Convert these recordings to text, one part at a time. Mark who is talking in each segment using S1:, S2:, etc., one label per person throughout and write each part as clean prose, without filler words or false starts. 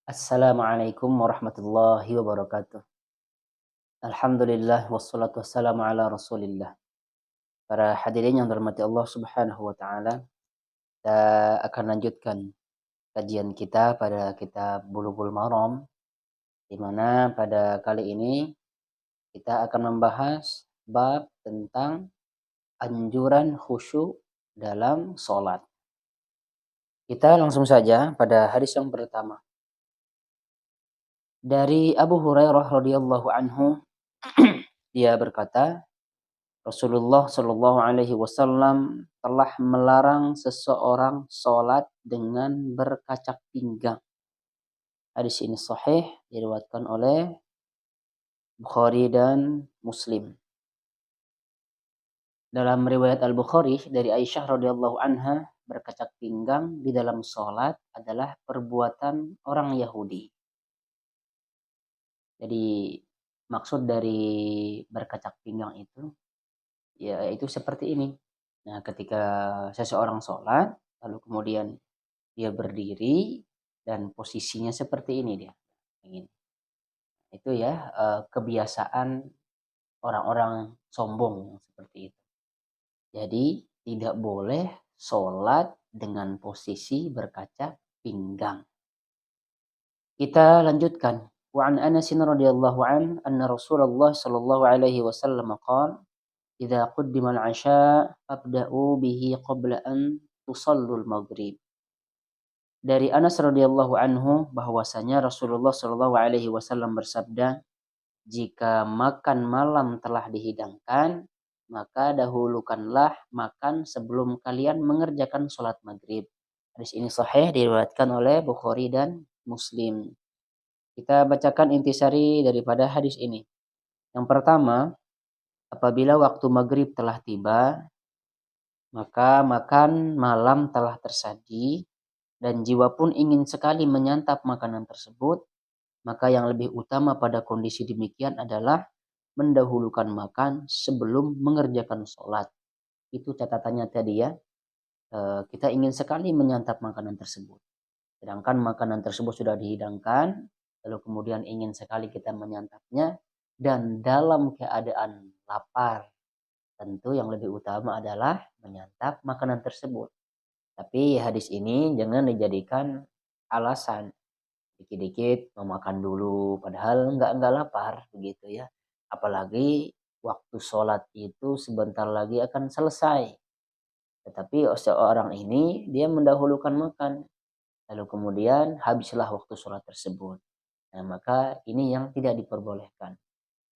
S1: Assalamualaikum warahmatullahi wabarakatuh. Alhamdulillah wassalatu wassalamu ala Rasulillah. Para hadirin yang dirahmati Allah Subhanahu wa taala, kita akan lanjutkan kajian kita pada kitab Bulughul Maram, di mana pada kali ini kita akan membahas bab tentang anjuran khusyuk dalam sholat. Kita langsung saja pada hadis yang pertama. Dari Abu Hurairah radhiyallahu anhu, dia berkata, Rasulullah Shallallahu Alaihi Wasallam telah melarang seseorang sholat dengan berkacak pinggang. Hadis ini sahih, diriwayatkan oleh Bukhari dan Muslim. Dalam riwayat Al-Bukhari dari Aisyah radhiyallahu anha, berkacak pinggang di dalam sholat adalah perbuatan orang Yahudi. Jadi maksud dari berkacak pinggang itu, yaitu seperti ini. Nah, ketika seseorang sholat, lalu kemudian dia berdiri dan posisinya seperti ini dia. Itu ya kebiasaan orang-orang sombong seperti itu. Jadi tidak boleh sholat dengan posisi berkacak pinggang. Kita lanjutkan. Wa an Anas radhiyallahu an anna Rasulullah sallallahu alaihi wasallam qala idza qaddima al-'asha fabda'u bihi qabla an tusallul maghrib. Dari Anas radhiyallahu anhu bahwasanya Rasulullah shallallahu alaihi wasallam bersabda, jika makan malam telah dihidangkan, maka dahulukanlah makan sebelum kalian mengerjakan sholat maghrib. Hadis ini sahih, diriwayatkan oleh Bukhari dan Muslim. Kita bacakan intisari daripada hadis ini. Yang pertama, apabila waktu maghrib telah tiba, maka makan malam telah tersaji, dan jiwa pun ingin sekali menyantap makanan tersebut, maka yang lebih utama pada kondisi demikian adalah mendahulukan makan sebelum mengerjakan sholat. Itu catatannya tadi ya. Kita ingin sekali menyantap makanan tersebut. Sedangkan makanan tersebut sudah dihidangkan, lalu kemudian ingin sekali kita menyantapnya, dan dalam keadaan lapar. Tentu yang lebih utama adalah menyantap makanan tersebut. Tapi hadis ini jangan dijadikan alasan. Dikit-dikit mau makan dulu, padahal nggak lapar begitu ya. Apalagi waktu sholat itu sebentar lagi akan selesai. Tetapi seorang ini dia mendahulukan makan. Lalu kemudian habislah waktu sholat tersebut. Nah, maka ini yang tidak diperbolehkan.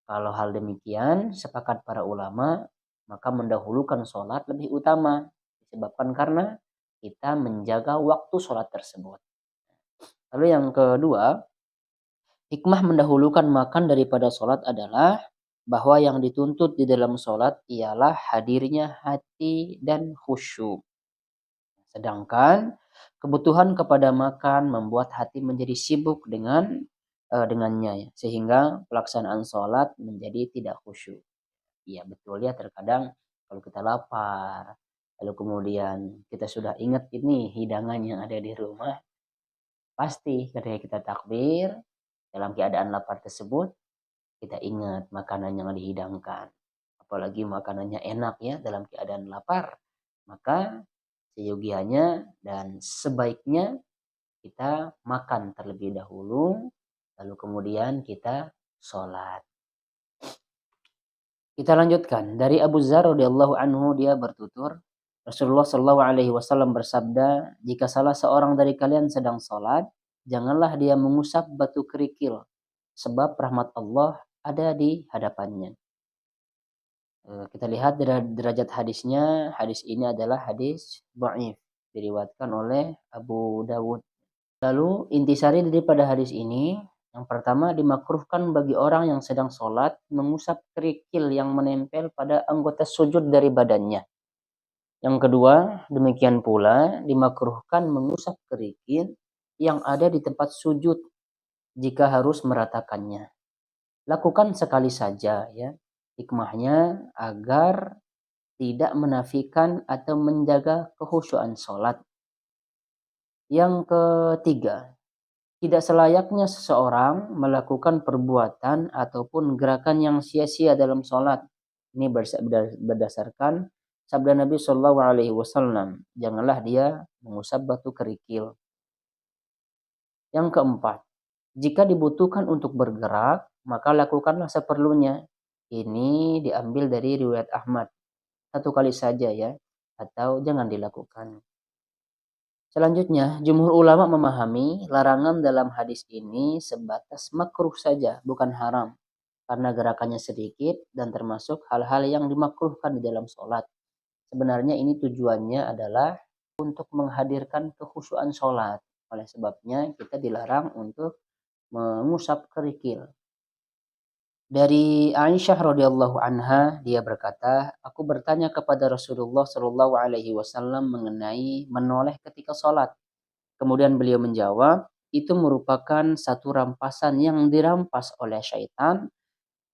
S1: Kalau hal demikian, sepakat para ulama, maka mendahulukan sholat lebih utama. Disebabkan karena kita menjaga waktu sholat tersebut. Lalu yang kedua, hikmah mendahulukan makan daripada sholat adalah bahwa yang dituntut di dalam sholat ialah hadirnya hati dan khusyuk. Sedangkan kebutuhan kepada makan membuat hati menjadi sibuk dengannya ya, sehingga pelaksanaan sholat menjadi tidak khusyuk. Iya betul ya, terkadang kalau kita lapar, lalu kemudian kita sudah ingat ini hidangan yang ada di rumah, pasti ketika kita takbir dalam keadaan lapar tersebut, kita ingat makanan yang dihidangkan. Apalagi makanannya enak ya dalam keadaan lapar. Maka seyogianya dan sebaiknya kita makan terlebih dahulu, lalu kemudian kita sholat. Kita lanjutkan. Dari Abu Dzar radhiyallahu anhu, dia bertutur, Rasulullah shallallahu alaihi wasallam bersabda, jika salah seorang dari kalian sedang sholat, janganlah dia mengusap batu kerikil, sebab rahmat Allah ada di hadapannya. Kita lihat derajat hadisnya. Hadis ini adalah hadis dhaif, diriwayatkan oleh Abu Dawud. Lalu intisari daripada hadis ini, yang pertama, dimakruhkan bagi orang yang sedang sholat mengusap kerikil yang menempel pada anggota sujud dari badannya. Yang kedua, demikian pula dimakruhkan mengusap kerikil yang ada di tempat sujud jika harus meratakannya. Lakukan sekali saja ya. Hikmahnya agar tidak menafikan atau menjaga kekhusyuan sholat. Yang ketiga, Tidak selayaknya seseorang melakukan perbuatan ataupun gerakan yang sia-sia dalam sholat. Ini berdasarkan sabda Nabi Shallallahu Alaihi Wasallam. Janganlah dia mengusap batu kerikil. Yang keempat, jika dibutuhkan untuk bergerak, maka lakukanlah seperlunya. Ini diambil dari riwayat Ahmad. Satu kali saja ya, atau jangan dilakukan. Selanjutnya, jumhur ulama memahami larangan dalam hadis ini sebatas makruh saja, bukan haram. Karena gerakannya sedikit dan termasuk hal-hal yang dimakruhkan di dalam sholat. Sebenarnya ini tujuannya adalah untuk menghadirkan kekhusyuan sholat. Oleh sebabnya kita dilarang untuk mengusap kerikil. Dari Aisyah radhiyallahu anha, dia berkata, aku bertanya kepada Rasulullah Shallallahu Alaihi Wasallam mengenai menoleh ketika sholat. Kemudian beliau menjawab, itu merupakan satu rampasan yang dirampas oleh syaitan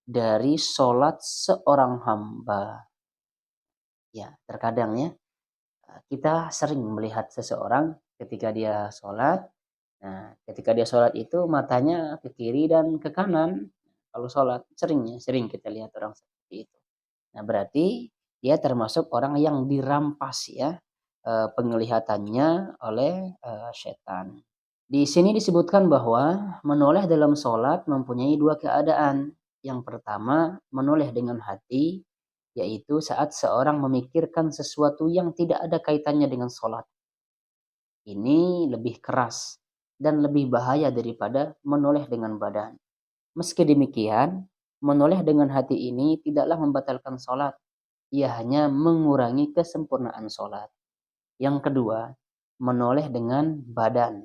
S1: dari sholat seorang hamba. Ya, terkadang ya, kita sering melihat seseorang ketika dia sholat. Nah, ketika dia sholat itu matanya ke kiri dan ke kanan. Kalau sholat, sering kita lihat orang seperti itu. Nah, berarti dia termasuk orang yang dirampas ya penglihatannya oleh setan. Di sini disebutkan bahwa menoleh dalam sholat mempunyai dua keadaan. Yang pertama, menoleh dengan hati, yaitu saat seorang memikirkan sesuatu yang tidak ada kaitannya dengan sholat. Ini lebih keras dan lebih bahaya daripada menoleh dengan badan. Meski demikian, menoleh dengan hati ini tidaklah membatalkan sholat. Ia hanya mengurangi kesempurnaan sholat. Yang kedua, menoleh dengan badan.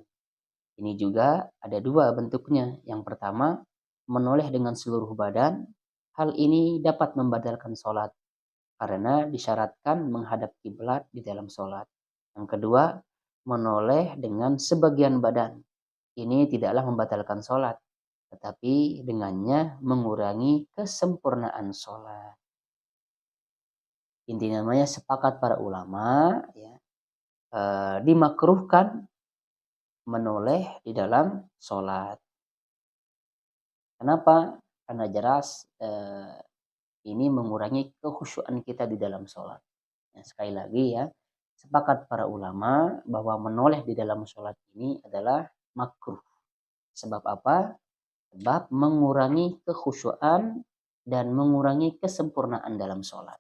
S1: Ini juga ada dua bentuknya. Yang pertama, menoleh dengan seluruh badan. Hal ini dapat membatalkan sholat karena disyaratkan menghadap kiblat di dalam sholat. Yang kedua, menoleh dengan sebagian badan. Ini tidaklah membatalkan sholat, tetapi dengannya mengurangi kesempurnaan sholat. Intinya namanya sepakat para ulama ya, dimakruhkan menoleh di dalam sholat. Kenapa? Karena jelas ini mengurangi kekhusyuan kita di dalam sholat. Nah, sekali lagi ya, sepakat para ulama bahwa menoleh di dalam sholat ini adalah makruh. Sebab apa? Sebab mengurangi kekhusyuan dan mengurangi kesempurnaan dalam sholat.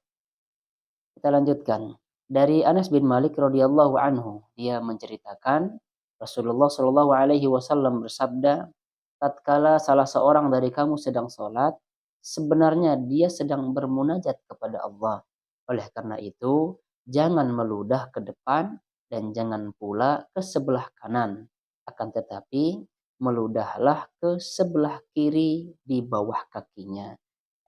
S1: Kita lanjutkan. Dari Anas bin Malik radhiyallahu anhu, dia menceritakan Rasulullah Shallallahu Alaihi Wasallam bersabda, tatkala salah seorang dari kamu sedang sholat, sebenarnya dia sedang bermunajat kepada Allah. Oleh karena itu, jangan meludah ke depan dan jangan pula ke sebelah kanan. Akan tetapi, meludahlah ke sebelah kiri di bawah kakinya.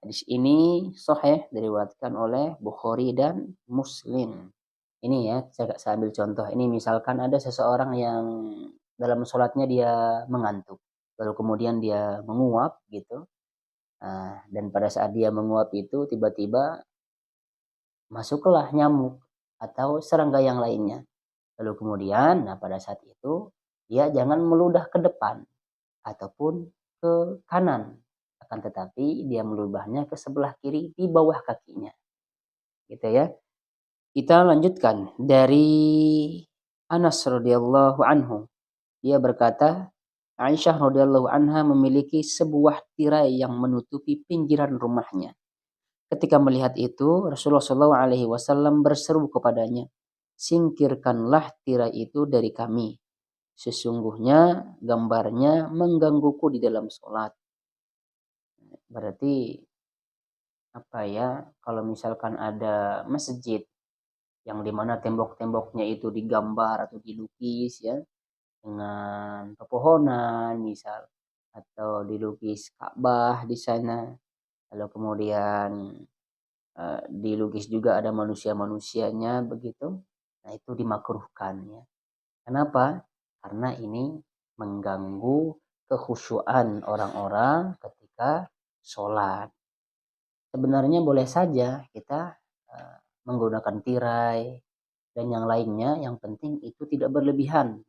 S1: Hadis ini sahih diriwayatkan oleh Bukhari dan Muslim. Ini ya, saya ambil contoh. Ini misalkan ada seseorang yang dalam sholatnya dia mengantuk. Lalu kemudian dia menguap gitu. Nah, dan pada saat dia menguap itu tiba-tiba masuklah nyamuk atau serangga yang lainnya. Lalu kemudian, nah pada saat itu dia jangan meludah ke depan ataupun ke kanan. Akan tetapi dia melubahnya ke sebelah kiri di bawah kakinya. Gitu ya. Kita lanjutkan dari Anas radhiyallahu anhu. Dia berkata, Aisyah radhiyallahu anha memiliki sebuah tirai yang menutupi pinggiran rumahnya. Ketika melihat itu, Rasulullah Shallallahu Alaihi Wasallam berseru kepadanya, singkirkanlah tirai itu dari kami. Sesungguhnya gambarnya menggangguku di dalam sholat. Berarti apa ya? Kalau misalkan ada masjid yang dimana tembok-temboknya itu digambar atau dilukis ya dengan pepohonan misal atau dilukis Ka'bah di sana, lalu kemudian dilukis juga ada manusia-manusianya begitu. Nah, itu dimakruhkan ya. Kenapa? Karena ini mengganggu kekhusyuan orang-orang ketika sholat. Sebenarnya boleh saja kita menggunakan tirai dan yang lainnya, yang penting itu tidak berlebihan.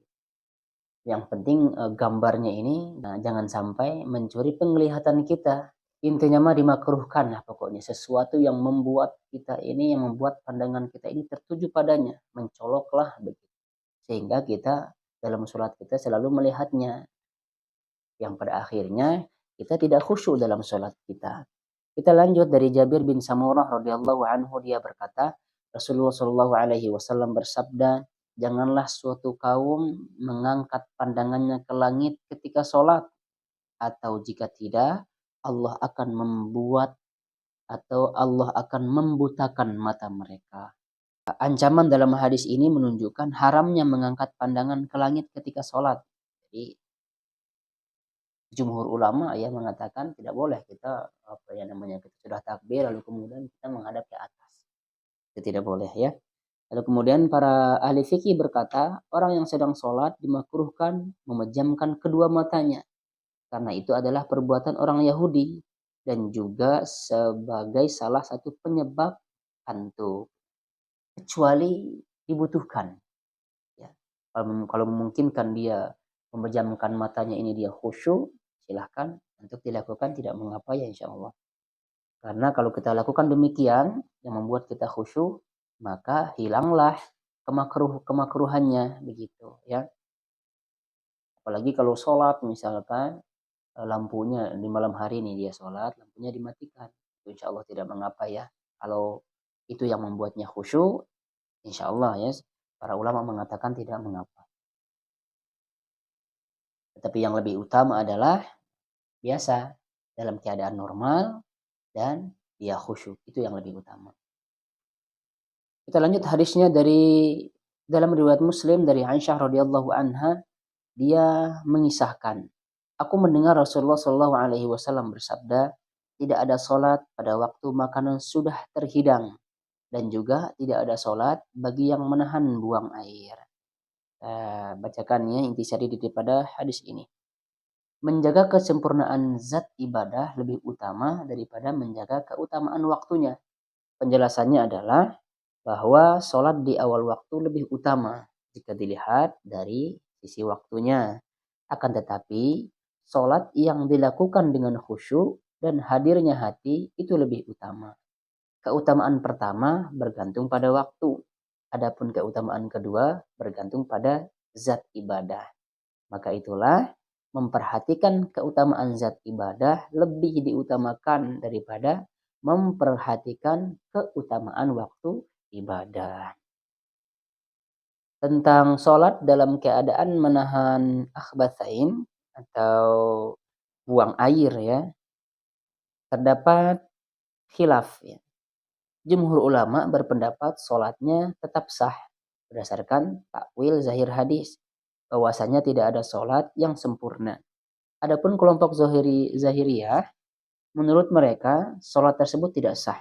S1: Yang penting gambarnya ini jangan sampai mencuri penglihatan kita. Intinya mah dimakruhkan lah pokoknya. Sesuatu yang membuat kita ini, yang membuat pandangan kita ini tertuju padanya. Mencoloklah begitu. Sehingga kita dalam sholat kita selalu melihatnya. Yang pada akhirnya kita tidak khusyuk dalam sholat kita. Kita lanjut dari Jabir bin Samurah radhiyallahu anhu, dia berkata, Rasulullah shallallahu alaihi wasallam bersabda, janganlah suatu kaum mengangkat pandangannya ke langit ketika sholat, atau jika tidak Allah akan membuat atau Allah akan membutakan mata mereka. Ancaman dalam hadis ini menunjukkan haramnya mengangkat pandangan ke langit ketika sholat. Jadi jumhur ulama ya mengatakan tidak boleh kita kita sudah takbir lalu kemudian kita menghadap ke atas. Itu tidak boleh ya. Lalu kemudian para ahli fikih berkata, orang yang sedang sholat dimakruhkan memejamkan kedua matanya. Karena itu adalah perbuatan orang Yahudi dan juga sebagai salah satu penyebab kantuk. Kecuali dibutuhkan. Ya. Kalau memungkinkan dia memejamkan matanya ini dia khusyuk, silahkan untuk dilakukan, tidak mengapa ya insya Allah. Karena kalau kita lakukan demikian yang membuat kita khusyuk, maka hilanglah kemakruhannya begitu ya. Apalagi kalau sholat misalkan lampunya di malam hari ini dia sholat, lampunya dimatikan, itu insya Allah tidak mengapa ya. Kalau itu yang membuatnya khusyuk, insya Allah ya para ulama mengatakan tidak mengapa. Tetapi yang lebih utama adalah biasa dalam keadaan normal dan dia khusyuk, itu yang lebih utama. Kita lanjut hadisnya dari dalam riwayat Muslim dari Aisyah radhiyallahu anha, dia mengisahkan, aku mendengar Rasulullah Shallallahu alaihi wasallam bersabda, tidak ada salat pada waktu makanan sudah terhidang dan juga tidak ada salat bagi yang menahan buang air. Bacakannya intisari daripada hadis ini. Menjaga kesempurnaan zat ibadah lebih utama daripada menjaga keutamaan waktunya. Penjelasannya adalah bahwa sholat di awal waktu lebih utama jika dilihat dari sisi waktunya. Akan tetapi, sholat yang dilakukan dengan khusyuk dan hadirnya hati itu lebih utama. Keutamaan pertama bergantung pada waktu. Adapun keutamaan kedua bergantung pada zat ibadah. Maka itulah memperhatikan keutamaan zat ibadah lebih diutamakan daripada memperhatikan keutamaan waktu ibadah. Tentang sholat dalam keadaan menahan akhbatsain atau buang air ya, terdapat khilaf ya. Jumhur ulama berpendapat sholatnya tetap sah berdasarkan takwil zahir hadis, bahwasanya tidak ada sholat yang sempurna. Adapun kelompok Zahiriyah, menurut mereka sholat tersebut tidak sah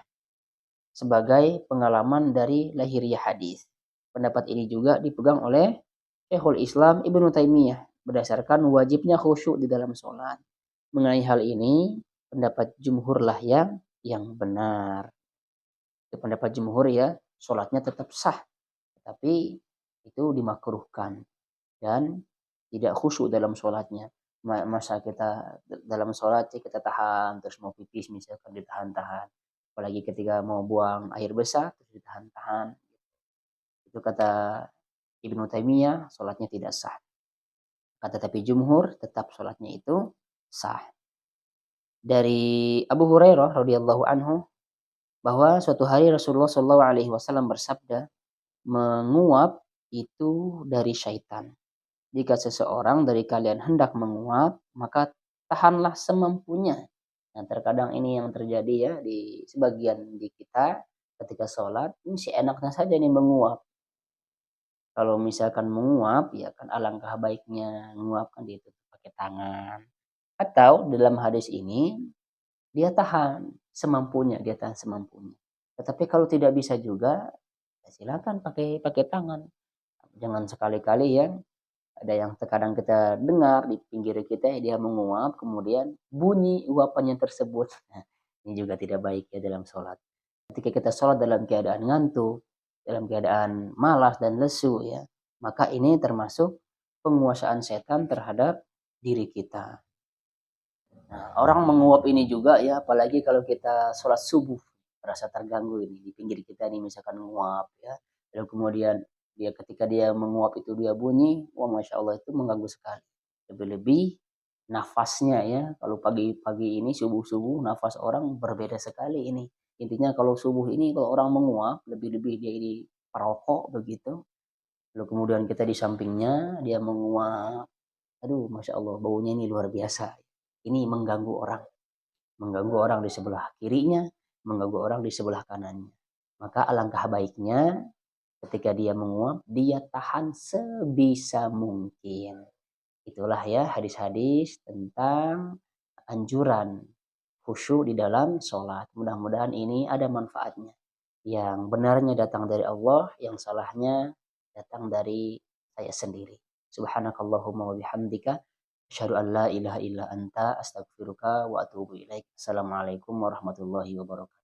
S1: sebagai pengalaman dari lahiriah hadis. Pendapat ini juga dipegang oleh Syekhul Islam Ibnu Taimiyah berdasarkan wajibnya khusyuk di dalam sholat. Mengenai hal ini, pendapat jumhur lah yang benar. Itu pendapat jumhur ya, sholatnya tetap sah, tapi itu dimakruhkan dan tidak khusyuk dalam sholatnya. Masa kita dalam sholat kita tahan terus mau pipis misalkan ditahan-tahan, apalagi ketika mau buang air besar terus ditahan-tahan. Itu kata Ibnu Taimiyah sholatnya tidak sah. Kata tapi jumhur tetap sholatnya itu sah. Dari Abu Hurairah radhiyallahu anhu bahwa suatu hari Rasulullah Shallallahu alaihi wasallam bersabda, menguap itu dari syaitan. Jika seseorang dari kalian hendak menguap, maka tahanlah semampunya. Nah, terkadang ini yang terjadi ya di sebagian di kita ketika sholat, ini enaknya saja nih menguap. Kalau misalkan menguap, ya kan alangkah baiknya menguapkan itu pakai tangan. Atau dalam hadis ini, dia tahan semampunya, dia tahan semampunya. Tetapi kalau tidak bisa juga, ya silakan pakai tangan. Jangan sekali-kali ya, ada yang terkadang kita dengar di pinggir kita dia menguap, kemudian bunyi uapannya tersebut. Nah, ini juga tidak baik ya dalam sholat. Ketika kita sholat dalam keadaan ngantuk, dalam keadaan malas dan lesu ya, maka ini termasuk penguasaan setan terhadap diri kita. Nah, orang menguap ini juga ya, apalagi kalau kita sholat subuh, merasa terganggu ini di pinggir kita nih misalkan menguap ya. Lalu kemudian ketika dia menguap itu dia bunyi, wah masya Allah itu mengganggu sekali. Lebih-lebih nafasnya ya, kalau pagi-pagi ini subuh-subuh nafas orang berbeda sekali ini. Intinya kalau subuh ini kalau orang menguap, lebih-lebih dia ini perokok begitu. Lalu kemudian kita di sampingnya dia menguap, aduh masya Allah baunya ini luar biasa. Ini mengganggu orang di sebelah kirinya, mengganggu orang di sebelah kanannya. Maka alangkah baiknya ketika dia menguap, dia tahan sebisa mungkin. Itulah ya hadis-hadis tentang anjuran khusyuk di dalam sholat. Mudah-mudahan ini ada manfaatnya. Yang benarnya datang dari Allah, yang salahnya datang dari saya sendiri. Subhanakallahumma wa bihamdika asyhadu an la ilaha illa anta astaghfiruka wa atubu ilaik. Assalamualaikum warahmatullahi wabarakatuh.